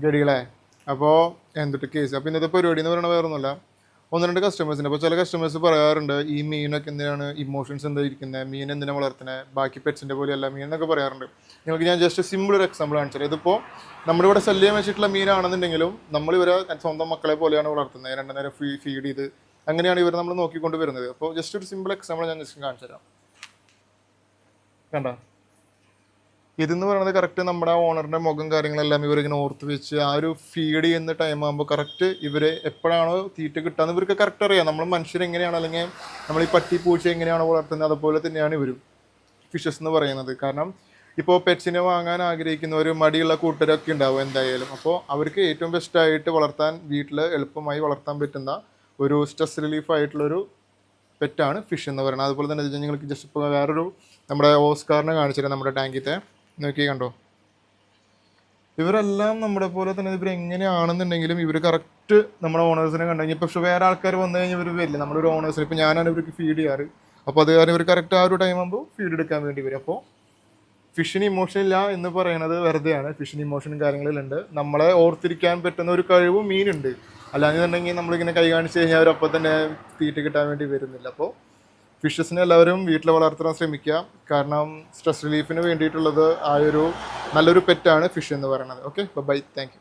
ഗഡികളെ. അപ്പോൾ എന്തൊട്ട് കേസ്. അപ്പോൾ ഇന്നത്തെ പരിപാടി എന്ന് പറയുന്നത് വേറെ ഒന്നുമല്ല, ഒന്ന് രണ്ട് കസ്റ്റമേഴ്സിൻ്റെ. അപ്പോൾ ചില കസ്റ്റമേഴ്സ് പറയാറുണ്ട് ഈ മീനൊക്കെ എന്തിനാണ് ഇമോഷൻസ് എന്താ ഇരിക്കുന്നത്, മീൻ എന്തിനാണ് വളർത്തുന്നത്, ബാക്കി പെറ്റ്സിൻ്റെ പോലെയല്ല മീൻ എന്നൊക്കെ പറയാറുണ്ട്. നിങ്ങൾക്ക് ഞാൻ ജസ്റ്റ് സിമ്പിൾ ഒരു എക്സാമ്പിൾ കാണിച്ചാൽ, ഇതിപ്പോൾ നമ്മുടെ ഇവിടെ ശല്യം വെച്ചിട്ടുള്ള മീനാണെന്നുണ്ടെങ്കിലും നമ്മൾ ഇവരെ സ്വന്തം മക്കളെ പോലെയാണ് വളർത്തുന്നത്. രണ്ടു നേരം ഫീഡ് ചെയ്ത് അങ്ങനെയാണ് ഇവർ നമ്മൾ നോക്കിക്കൊണ്ട് വരുന്നത്. അപ്പോൾ ജസ്റ്റ് ഒരു സിമ്പിൾ എക്സാമ്പിൾ ഞാൻ ജസ്റ്റ് കാണിച്ചു തരാം. കണ്ട, ഇതെന്ന് പറയുന്നത് കറക്റ്റ് നമ്മുടെ ഓണറിൻ്റെ മുഖം കാര്യങ്ങളെല്ലാം ഇവരിങ്ങനെ ഓർത്ത് വെച്ച് ആ ഒരു ഫീഡ് ചെയ്യുന്ന ടൈം ആകുമ്പോൾ കറക്റ്റ് ഇവർ എപ്പോഴാണോ തീറ്റ കിട്ടാന്ന് ഇവർക്ക് കറക്റ്റ് അറിയാം. നമ്മൾ മനുഷ്യരെങ്ങനെയാണ് അല്ലെങ്കിൽ നമ്മൾ ഈ പട്ടി പൂച്ച എങ്ങനെയാണോ വളർത്തുന്നത് അതുപോലെ തന്നെയാണ് ഇവരും ഫിഷസ് എന്ന് പറയുന്നത്. കാരണം ഇപ്പോൾ പെറ്റ്സിനെ വാങ്ങാൻ ആഗ്രഹിക്കുന്നവർ മടിയുള്ള കൂട്ടരൊക്കെ ഉണ്ടാവും എന്തായാലും. അപ്പോൾ അവർക്ക് ഏറ്റവും ബെസ്റ്റായിട്ട് വളർത്താൻ വീട്ടിൽ എളുപ്പമായി വളർത്താൻ പറ്റുന്ന ഒരു സ്ട്രെസ് റിലീഫ് ആയിട്ടുള്ളൊരു പെറ്റാണ് ഫിഷ് എന്ന് പറയുന്നത്. അതുപോലെ തന്നെ നിങ്ങൾക്ക് ജസ്റ്റ് ഇപ്പോൾ വേറൊരു നമ്മുടെ ഓസ്കാറിനെ കാണിച്ചിട്ട് നമ്മുടെ ടാങ്കിത്തെ നോക്കി കണ്ടോ. ഇവരെല്ലാം നമ്മുടെ പോലെ തന്നെ ഇവർ എങ്ങനെയാണെന്നുണ്ടെങ്കിലും ഇവർ കറക്റ്റ് നമ്മുടെ ഓണേഴ്സിനെ കണ്ടു കഴിഞ്ഞാൽ, പക്ഷേ വേറെ ആൾക്കാർ വന്നു കഴിഞ്ഞാൽ ഇവർ വരില്ല. നമ്മുടെ ഒരു ഓണേഴ്സിന് ഇപ്പോൾ ഞാനാണ് ഇവർക്ക് ഫീഡ് ചെയ്യാറ്. അപ്പോൾ അത് കാരണം ഇവർ കറക്റ്റ് ആ ഒരു ടൈം ആകുമ്പോൾ ഫീഡ് എടുക്കാൻ വേണ്ടി വരും. അപ്പോൾ ഫിഷിന് ഇമോഷൻ ഇല്ല എന്ന് പറയുന്നത് വെറുതെയാണ്. ഫിഷിന് ഇമോഷനും കാര്യങ്ങളിലുണ്ട്. നമ്മളെ ഓർത്തിരിക്കാൻ പറ്റുന്ന ഒരു കഴിവും മീനുണ്ട്. അല്ലാന്നുണ്ടെങ്കിൽ നമ്മളിങ്ങനെ കൈ കാണിച്ച് കഴിഞ്ഞാൽ അവരപ്പോൾ തന്നെ തീറ്റ കിട്ടാൻ വേണ്ടി വരുന്നില്ല. അപ്പോൾ ഫിഷസിനെ എല്ലാവരും വീട്ടിൽ വളർത്താൻ ശ്രമിക്കുക. കാരണം സ്ട്രെസ് റിലീഫിന് വേണ്ടിയിട്ടുള്ളത് ആ ഒരു നല്ലൊരു പെറ്റാണ് ഫിഷ് എന്ന് പറയുന്നത്. Okay, bye, thank U.